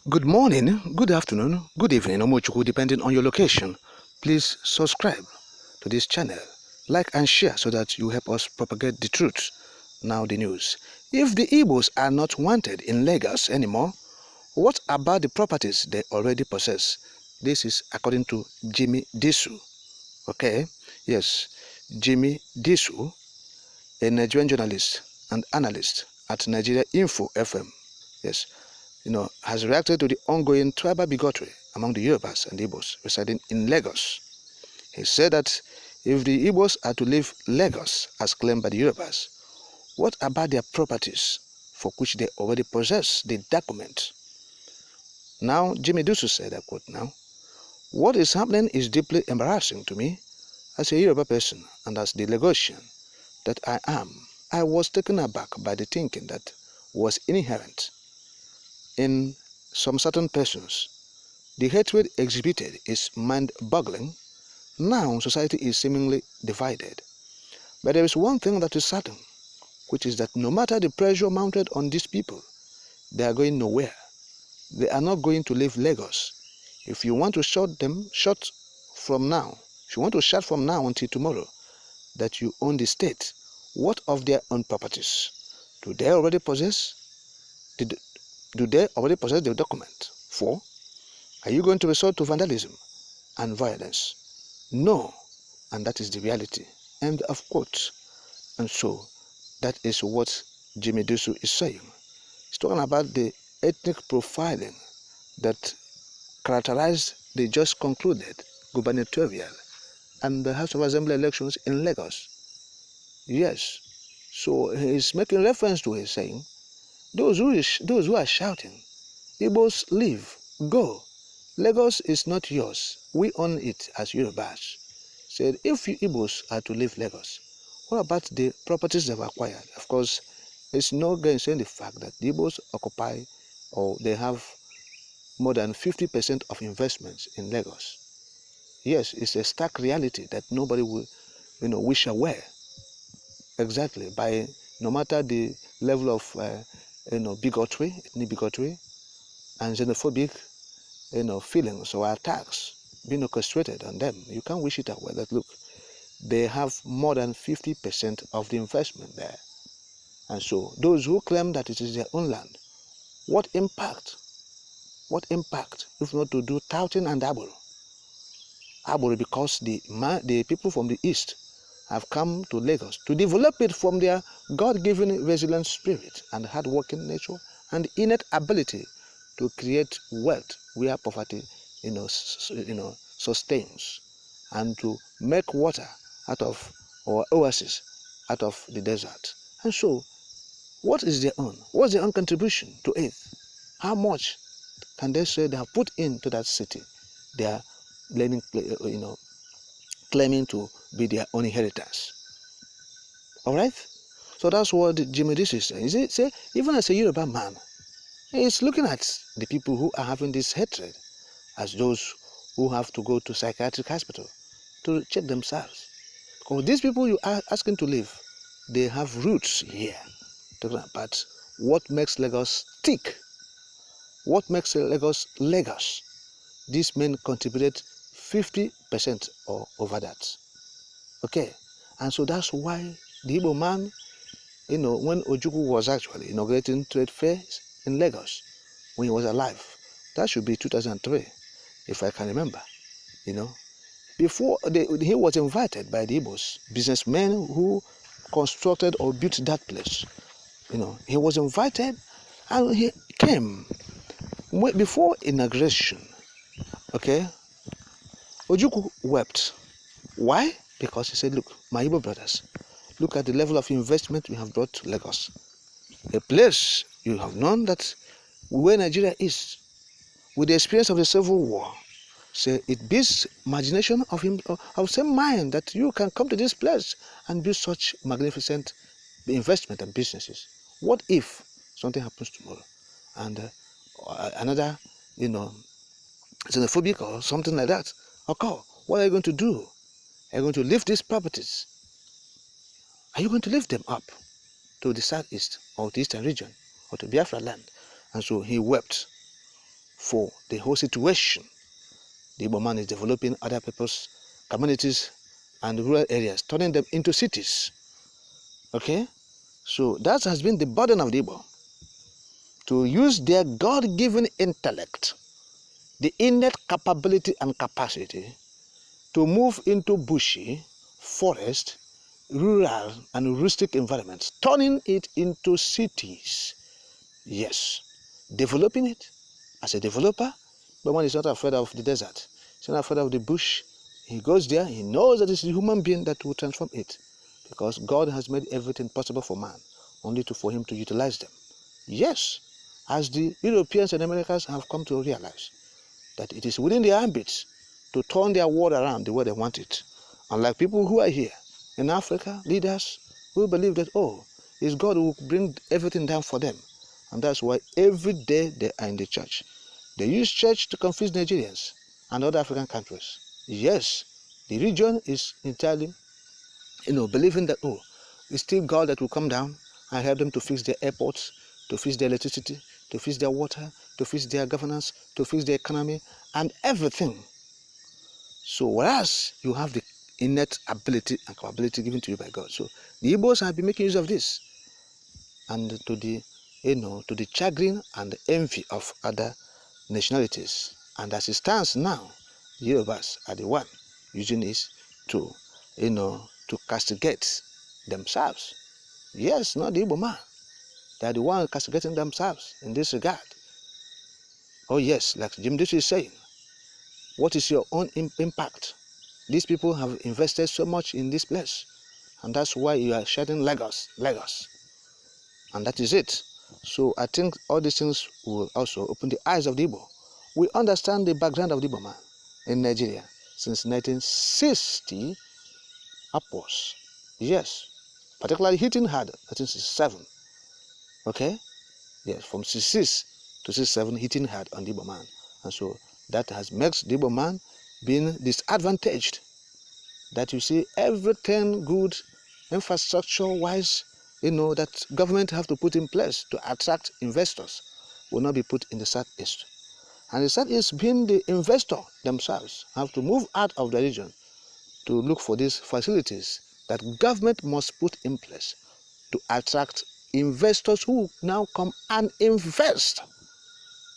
Good morning, good afternoon, good evening, Omochukwu, depending on your location. Please subscribe to this channel, like and share so that you help us propagate the truth. Now the news. If the Igbos are not wanted in Lagos anymore, what about the properties they already possess? This is according to Jimmy Disu. Okay, yes, Jimmy Disu, a Nigerian journalist and analyst at Nigeria Info FM. Yes, has reacted to the ongoing tribal bigotry among the Yorubas and Igbos residing in Lagos. He said that if the Igbos are to leave Lagos, as claimed by the Yorubas, what about their properties for which they already possess the document? Now, Jimmy Dusu said, I quote now, "What is happening is deeply embarrassing to me as a Yoruba person and as the Lagosian that I am. I was taken aback by the thinking that was inherent in some certain persons. The hatred exhibited is mind-boggling. Now society is seemingly divided. But there is one thing that is certain, which is that no matter the pressure mounted on these people, they are going nowhere. They are not going to leave Lagos. If you want to shut from now, if you want to shut from now until tomorrow, that you own the state, what of their own properties? Do they already possess? Do they already possess the document? 4. Are you going to resort to vandalism and violence? No, and that is the reality." End of quote. And so, that is what Jimmy Disu is saying. He's talking about the ethnic profiling that characterized the just concluded gubernatorial and the House of Assembly elections in Lagos. Yes, so he's making reference to it, saying, those who are shouting, Igbos leave, go. Lagos is not yours. We own it as Yorubas. Said, if you Igbos are to leave Lagos, what about the properties they've acquired? Of course, it's no gainsaying the fact that the Igbos occupy, or they have more than 50% of investments in Lagos. Yes, it's a stark reality that nobody will, wish away. Exactly, by no matter the level of, bigotry, ethnic bigotry, and xenophobic, feelings or attacks being orchestrated on them. You can't wish it away that, look, they have more than 50% of the investment there. And so those who claim that it is their own land, what impact if not to do touting and abble because the people from the east have come to Lagos to develop it from their God-given resilient spirit and hard-working nature and innate ability to create wealth where poverty sustains, and to make water out of, or oasis out of the desert. And so, what is their own? What's their own contribution to it? How much can they say they have put into that city? They are claiming to be their own inheritance. All right. So that's what Jimmy Disu is saying. Say, even as a Yoruba man, he's looking at the people who are having this hatred as those who have to go to psychiatric hospital to check themselves. Because these people you are asking to leave, they have roots here. Talking about what makes Lagos tick, what makes Lagos Lagos. These men contributed 50% or over that. Okay, and so that's why the Igbo man, when Ojukwu was actually inaugurating trade fairs in Lagos, when he was alive, that should be 2003, if I can remember, before he was invited by the Igbos, businessmen who constructed or built that place. He was invited and he came. Before inauguration, okay, Ojukwu wept. Why? Because he said, look, my Igbo brothers, look at the level of investment we have brought to Lagos. A place you have known that where Nigeria is, with the experience of the Civil War, say it beats imagination of him, of same mind that you can come to this place and build such magnificent investment and businesses. What if something happens tomorrow and another, xenophobic or something like that occur? What are you going to do? Are you going to lift these properties? Are you going to lift them up to the southeast or the eastern region or to Biafra land? And so he wept for the whole situation. The Igbo man is developing other people's communities and rural areas, turning them into cities. Okay? So that has been the burden of the Igbo, to use their God-given intellect, the innate capability and capacity to move into bushy, forest, rural and rustic environments, turning it into cities. Yes, developing it as a developer, but one is not afraid of the desert. He's not afraid of the bush. He goes there, he knows that it's a human being that will transform it, because God has made everything possible for man, only for him to utilize them. Yes, as the Europeans and Americans have come to realize that it is within their ambits to turn their world around the way they want it. Unlike people who are here in Africa, leaders who believe that, oh, it's God who will bring everything down for them. And that's why every day they are in the church. They use church to confuse Nigerians and other African countries. Yes, the region is entirely, believing that, oh, it's still God that will come down and help them to fix their airports, to fix their electricity, to fix their water, to fix their governance, to fix their economy, and everything. So whereas you have the innate ability and capability given to you by God. So the Igbos have been making use of this, and to the chagrin and the envy of other nationalities. And as it stands now, the Yorubas are the one using this to castigate themselves. Yes, not the Igbo man. They are the one castigating themselves in this regard. Oh yes, like Jim Disu is saying, what is your own impact? These people have invested so much in this place, and that's why you are shouting Lagos, Lagos. And that is it. So I think all these things will also open the eyes of the Igbo. We understand the background of the Igbo man in Nigeria since 1960 upwards. Yes, particularly hitting hard 1967. Okay? Yes, from 66 to 67 hitting hard on the Igbo man. And so that has makes the Igbo man being disadvantaged. That you see everything good infrastructure-wise, that government have to put in place to attract investors will not be put in the Southeast. And the Southeast, being the investor themselves, have to move out of the region to look for these facilities that government must put in place to attract investors who now come and invest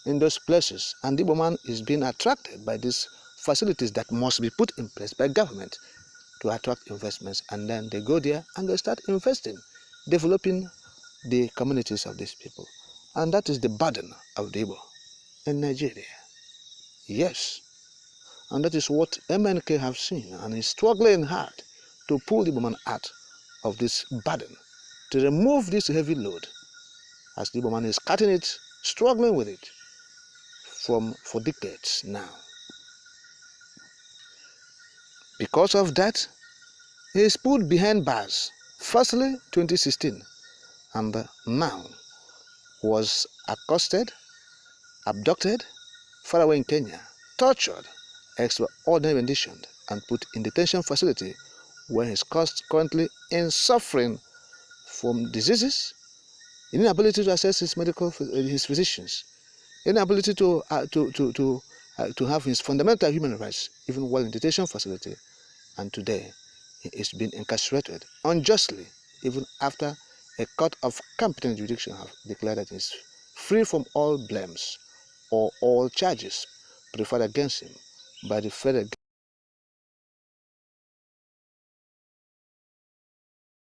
in those places. And the Igbo man is being attracted by these facilities that must be put in place by government to attract investments, and then they go there and they start investing, developing the communities of these people. And that is the burden of the Igbo in Nigeria. Yes. And that is what MNK have seen, and is struggling hard to pull the Igbo man out of this burden, to remove this heavy load, as the Igbo man is cutting it, struggling with it for decades now. Because of that, he is put behind bars, firstly 2016, and now was accosted, abducted, far away in Kenya, tortured, extraordinarily conditioned, and put in detention facility where he is currently in suffering from diseases, inability to access his physicians, inability to have his fundamental human rights, even while in detention facility. And today, he is being incarcerated unjustly, even after a court of competent jurisdiction have declared that he is free from all blames or all charges preferred against him by the federal